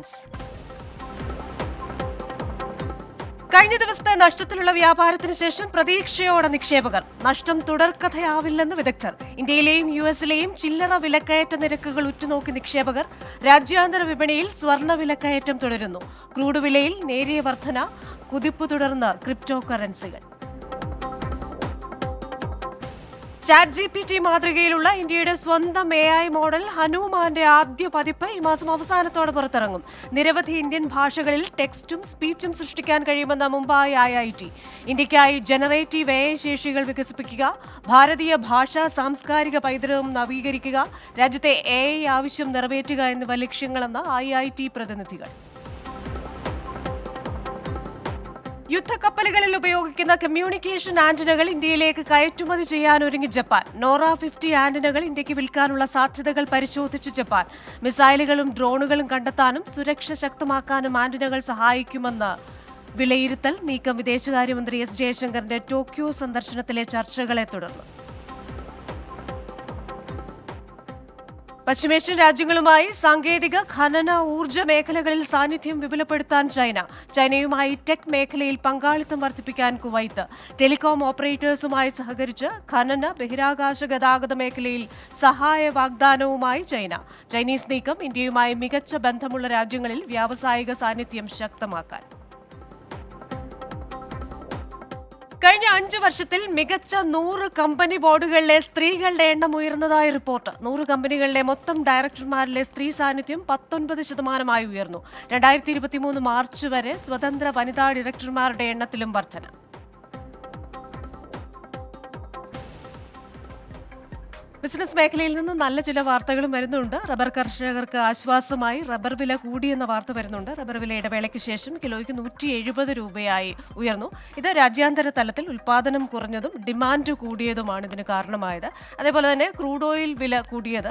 Times. കഴിഞ്ഞ ദിവസത്തെ നഷ്ടത്തിലുള്ള വ്യാപാരത്തിന് ശേഷം പ്രതീക്ഷയോടെ നിക്ഷേപകർ. നഷ്ടം തുടർക്കഥയാവില്ലെന്ന് വിദഗ്ധർ. ഇന്ത്യയിലെയും യുഎസിലെയും ചില്ലറ വിലക്കയറ്റ നിരക്കുകൾ ഉറ്റുനോക്കി നിക്ഷേപകർ. രാജ്യാന്തര വിപണിയിൽ സ്വർണ്ണ വിലക്കയറ്റം തുടരുന്നു. ക്രൂഡ് വിലയിൽ നേരിയ വർധന. കുതിപ്പ് തുടർന്ന് ക്രിപ്റ്റോ കറൻസികൾ. ChatGPT മാതൃകയിലുള്ള ഇന്ത്യയുടെ സ്വന്തം AI മോഡൽ ഹനുമാന്റെ ആദ്യ പതിപ്പ് ഈ മാസം അവസാനത്തോടെ പുറത്തിറങ്ങും. നിരവധി ഇന്ത്യൻ ഭാഷകളിൽ ടെക്സ്റ്റും സ്പീച്ചും സൃഷ്ടിക്കാൻ കഴിയുമെന്ന മുംബൈ IIT. ഇന്ത്യയ്ക്കായി ജനറേറ്റീവ് AI ശേഷികൾ വികസിപ്പിക്കുക, ഭാരതീയ ഭാഷാ സാംസ്കാരിക പൈതൃകം നവീകരിക്കുക, രാജ്യത്തെ AI ആവശ്യം നിറവേറ്റുക എന്നിവ ലക്ഷ്യങ്ങളെന്ന് IIT പ്രതിനിധികൾ. യുദ്ധക്കപ്പലുകളിൽ ഉപയോഗിക്കുന്ന കമ്മ്യൂണിക്കേഷൻ ആന്റിനകൾ ഇന്ത്യയിലേക്ക് കയറ്റുമതി ചെയ്യാനൊരുങ്ങി ജപ്പാൻ. നോറ 50 ആന്റിനകൾ ഇന്ത്യക്ക് വിൽക്കാനുള്ള സാധ്യതകൾ പരിശോധിച്ചു ജപ്പാൻ. മിസൈലുകളും ഡ്രോണുകളും കണ്ടെത്താനും സുരക്ഷ ശക്തമാക്കാനും ആന്റിനകൾ സഹായിക്കുമെന്ന് വിലയിരുത്തൽ. നീക്കം വിദേശകാര്യമന്ത്രി S ജയശങ്കറിന്റെ ടോക്കിയോ സന്ദർശനത്തിലെ ചർച്ചകളെ തുടർന്ന്. പശ്ചിമേഷ്യൻ രാജ്യങ്ങളുമായി സാങ്കേതിക, ഖനന, ഊർജ്ജ മേഖലകളിൽ സാന്നിധ്യം വിപുലപ്പെടുത്താൻ ചൈനയുമായി ടെക് മേഖലയിൽ പങ്കാളിത്തം വർദ്ധിപ്പിക്കാൻ കുവൈത്ത്. ടെലികോം ഓപ്പറേറ്റേഴ്സുമായി സഹകരിച്ച് ഖനന, ബഹിരാകാശ ഗതാഗത മേഖലയിൽ സഹായ വാഗ്ദാനവുമായി ചൈന. ചൈനീസ് നീക്കം ഇന്ത്യയുമായി മികച്ച ബന്ധമുള്ള രാജ്യങ്ങളിൽ വ്യാവസായിക സാന്നിധ്യം ശക്തമാക്കാൻ. കഴിഞ്ഞ 5 വർഷത്തിൽ മികച്ച 100 കമ്പനി ബോർഡുകളിലെ സ്ത്രീകളുടെ എണ്ണം ഉയർന്നതായി റിപ്പോർട്ട്. 100 കമ്പനികളിലെ മൊത്തം ഡയറക്ടർമാരിലെ സ്ത്രീ സാന്നിധ്യം 19% ഉയർന്നു. 2023 മാർച്ച് വരെ സ്വതന്ത്ര വനിതാ ഡയറക്ടർമാരുടെ എണ്ണത്തിലും വർധന. ബിസിനസ് മേഖലയിൽ നിന്ന് നല്ല ചില വാർത്തകളും വരുന്നുണ്ട്. റബ്ബർ കർഷകർക്ക് ആശ്വാസമായി റബ്ബർ വില കൂടിയെന്ന വാർത്ത വരുന്നുണ്ട്. റബ്ബർ വില ഇടവേളയ്ക്ക് ശേഷം കിലോയ്ക്ക് 170 രൂപയായി ഉയർന്നു. ഇത് രാജ്യാന്തര തലത്തിൽ ഉൽപ്പാദനം കുറഞ്ഞതും ഡിമാൻഡ് കൂടിയതുമാണ് ഇതിന് കാരണമായത്. അതേപോലെ തന്നെ ക്രൂഡ് ഓയിൽ വില കൂടിയത്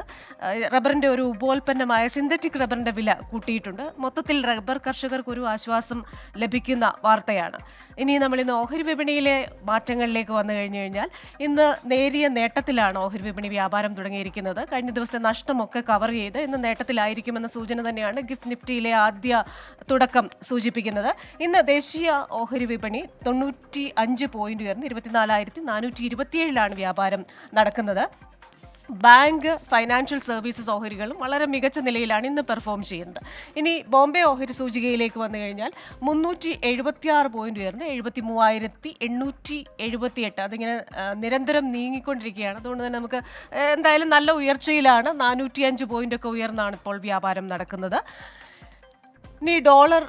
റബ്ബറിന്റെ ഒരു ഉപോൽപ്പന്നമായ സിന്തറ്റിക് റബ്ബറിന്റെ വില കൂട്ടിയിട്ടുണ്ട്. മൊത്തത്തിൽ റബ്ബർ കർഷകർക്ക് ഒരു ആശ്വാസം ലഭിക്കുന്ന വാർത്തയാണ്. ഇനി ഇന്ന് ഓഹരി വിപണിയിലെ മാറ്റങ്ങളിലേക്ക് വന്നു കഴിഞ്ഞാൽ ഇന്ന് നേരിയ നേട്ടത്തിലാണ് ഓഹരി വിപണി വ്യാപാരം തുടങ്ങിയിരിക്കുന്നത്. കഴിഞ്ഞ ദിവസം നഷ്ടമൊക്കെ കവർ ചെയ്ത് ഇന്ന് നേട്ടത്തിലായിരിക്കുമെന്ന സൂചന തന്നെയാണ് ഗിഫ്റ്റ് നിഫ്റ്റിയിലെ ആദ്യ തുടക്കം സൂചിപ്പിക്കുന്നത്. ഇന്ന് ദേശീയ ഓഹരി വിപണി 95 പോയിന്റ് ഉയർന്ന് 24,427 വ്യാപാരം നടക്കുന്നത്. ബാങ്ക്, ഫൈനാൻഷ്യൽ സർവീസസ് ഓഹരികളും വളരെ മികച്ച നിലയിലാണ് ഇന്ന് പെർഫോം ചെയ്യുന്നത്. ഇനി ബോംബെ ഓഹരി സൂചികയിലേക്ക് വന്നു കഴിഞ്ഞാൽ 376 പോയിന്റ് ഉയർന്ന് 73,878. അതിങ്ങനെ നിരന്തരം നീങ്ങിക്കൊണ്ടിരിക്കുകയാണ്. അതുകൊണ്ട് തന്നെ നമുക്ക് എന്തായാലും നല്ല ഉയർച്ചയിലാണ്. 405 പോയിന്റൊക്കെ ഉയർന്നാണ് ഇപ്പോൾ വ്യാപാരം നടക്കുന്നത്. ഇനി ഡോളർ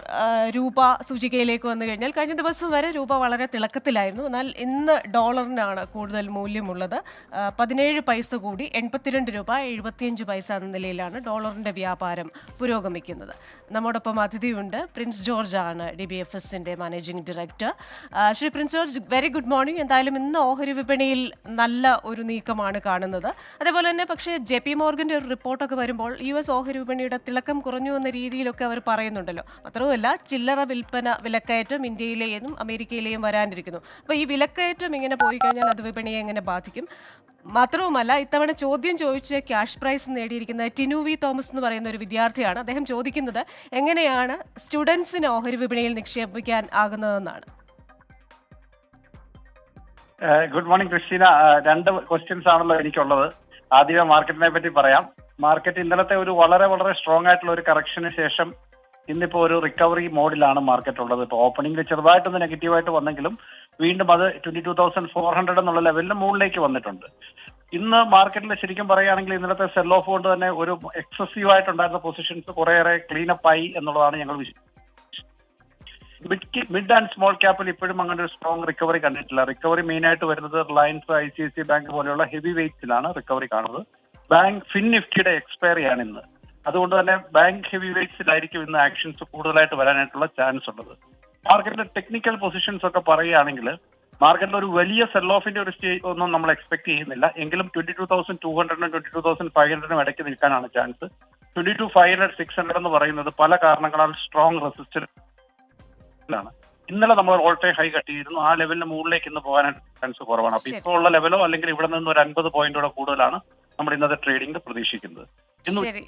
രൂപ സൂചികയിലേക്ക് വന്നു കഴിഞ്ഞാൽ കഴിഞ്ഞ ദിവസം വരെ രൂപ വളരെ തിളക്കത്തിലായിരുന്നു. എന്നാൽ ഇന്ന് ഡോളറിനാണ് കൂടുതൽ മൂല്യമുള്ളത്. 17 പൈസ കൂടി 82 രൂപ 75 പൈസ എന്ന നിലയിലാണ് ഡോളറിൻ്റെ വ്യാപാരം പുരോഗമിക്കുന്നത്. നമ്മോടൊപ്പം അതിഥിയുണ്ട്. പ്രിൻസ് ജോർജ് ആണ് DBFSന്റെ managing director. Shri Prince George, very good morning. എന്തായാലും ഇന്ന് ഓഹരി വിപണിയിൽ നല്ല ഒരു നീക്കമാണ് കാണുന്നത്. അതേപോലെ തന്നെ പക്ഷേ JP മോർഗന്റെ ഒരു റിപ്പോർട്ടൊക്കെ വരുമ്പോൾ US ഓഹരി വിപണിയുടെ തിളക്കം കുറഞ്ഞു എന്ന രീതിയിലൊക്കെ അവർ പറയുന്നുണ്ട്. മാത്രമല്ല ചില്ലറ വിലക്കയറ്റം ഇന്ത്യയിലെയും അമേരിക്കയിലെയും വരാനിരിക്കുന്നു. അപ്പോൾ ഈ വിലക്കയറ്റം ഇങ്ങനെ പോയി കഴിഞ്ഞാൽ അത് വിപണിയെ എങ്ങനെ ബാധിക്കും? മാത്രവുമല്ല ഇത്തവണ ചോദ്യം ചോദിച്ച് ക്യാഷ് പ്രൈസ് നേടിയിരിക്കുന്ന ടിനു വി തോമസ് എന്ന് പറയുന്ന ഒരു വിദ്യാർത്ഥിയാണ്. അദ്ദേഹം ചോദിക്കുന്നത് എങ്ങനെയാണ് സ്റ്റുഡൻസിന് ഓഹരി വിപണിയിൽ നിക്ഷേപിക്കാൻ ആകുന്നതെന്നാണ്. Good morning Christina. 2 ക്വസ്റ്റ്യൻസ് ആണല്ലോ എനിക്കുള്ളത്. ആദ്യമേ മാർക്കറ്റിനെ പറ്റി പറയാം. മാർക്കറ്റ് ഇന്നലത്തെ ഒരു വളരെ സ്ട്രോങ് ആയിട്ടുള്ള ഒരു കറക്ഷന് ശേഷം ഇന്നിപ്പോ ഒരു റിക്കവറി മോഡിലാണ് മാർക്കറ്റ് ഉള്ളത്. ഇപ്പോൾ ഓപ്പണിംഗിൽ ചെറുതായിട്ടൊന്ന് നെഗറ്റീവായിട്ട് വന്നെങ്കിലും വീണ്ടും അത് 22,400 എന്നുള്ള ലെവലിന് മുകളിലേക്ക് വന്നിട്ടുണ്ട്. ഇന്ന് മാർക്കറ്റിൽ ശരിക്കും പറയുകയാണെങ്കിൽ ഇന്നലത്തെ സെൽ ഓഫ് കൊണ്ട് തന്നെ ഒരു എക്സസീവ് ആയിട്ടുണ്ടായിരുന്ന പൊസിഷൻസ് കുറേയേറെ ക്ലീനപ്പ് ആയി എന്നുള്ളതാണ് ഞങ്ങൾ മിഡ് ആൻഡ് സ്മോൾ ക്യാപ്പിൽ ഇപ്പോഴും അങ്ങനെ ഒരു സ്ട്രോങ് റിക്കവറി കണ്ടിട്ടില്ല. റിക്കവറി മെയിൻ ആയിട്ട് വരുന്നത് റിലയൻസ്, ICICI ബാങ്ക് പോലെയുള്ള ഹെവി വെയ്റ്റ്സിലാണ് റിക്കവറി കാണുന്നത്. ഫിൻ നിഫ്റ്റിയുടെ എക്സ്പയറി ആണ് ഇന്ന്. അതുകൊണ്ട് തന്നെ ബാങ്ക് ഹെവി വെയ്റ്റ്സിലായിരിക്കും ഇന്ന് ആക്ഷൻസ് കൂടുതലായിട്ട് വരാനായിട്ടുള്ള ചാൻസ് ഉള്ളത്. മാർക്കറ്റിലെ ടെക്നിക്കൽ പൊസിഷൻസ് ഒക്കെ പറയുകയാണെങ്കിൽ മാർക്കറ്റിൽ ഒരു വലിയ സെൽ ഓഫിന്റെ ഒരു സ്റ്റേജ് ഒന്നും നമ്മൾ എക്സ്പെക്ട് ചെയ്യുന്നില്ല. എങ്കിലും 22,200 22,500 ഇടയ്ക്ക് നിൽക്കാനാണ് ചാൻസ്. 22,500 600 എന്ന് പറയുന്നത് പല കാരണങ്ങളാൽ സ്ട്രോങ് റെസിസ്റ്റൻസ് ആണ്. ഇന്നലെ നമ്മൾ ഓൾ ടൈം ഹൈ കട്ടിയിരുന്നു. ആ ലെവലിന് മുകളിലേക്ക് ഇന്ന് പോകാനായിട്ട് ചാൻസ് കുറവാണ്. അപ്പൊ ഇപ്പോൾ ഉള്ള ലെവലോ അല്ലെങ്കിൽ ഇവിടെ നിന്ന് ഒരു 50 പോയിന്റോടെ കൂടുതലാണ് നമ്മുടെ ഇന്നത്തെ ട്രേഡിംഗിൽ പ്രതീക്ഷിക്കുന്നത്. ശരി,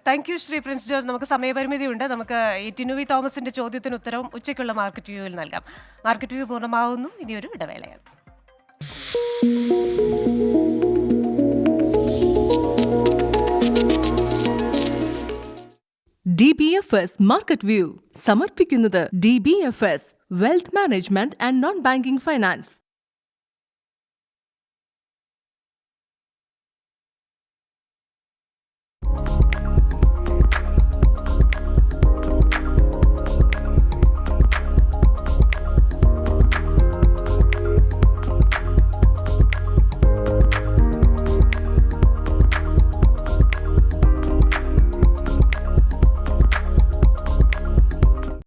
thank you Shri Prince George. നമുക്ക് സമയപരിമിതിയുണ്ട്. നമുക്ക് ഈ ടിനുവി തോമസിന്റെ ചോദ്യത്തിന് ഉത്തരവും ഉച്ചയ്ക്കുള്ള മാർക്കറ്റ് വ്യൂവിൽ നൽകാം. മാർക്കറ്റ് വ്യൂ പൂർണ്ണമാകുന്നു. ഇനിയൊരു ഇടവേളയാണ്. DBFS മാർക്കറ്റ് വ്യൂ സമർപ്പിക്കുന്നത് DBFS wealth management and non banking finance.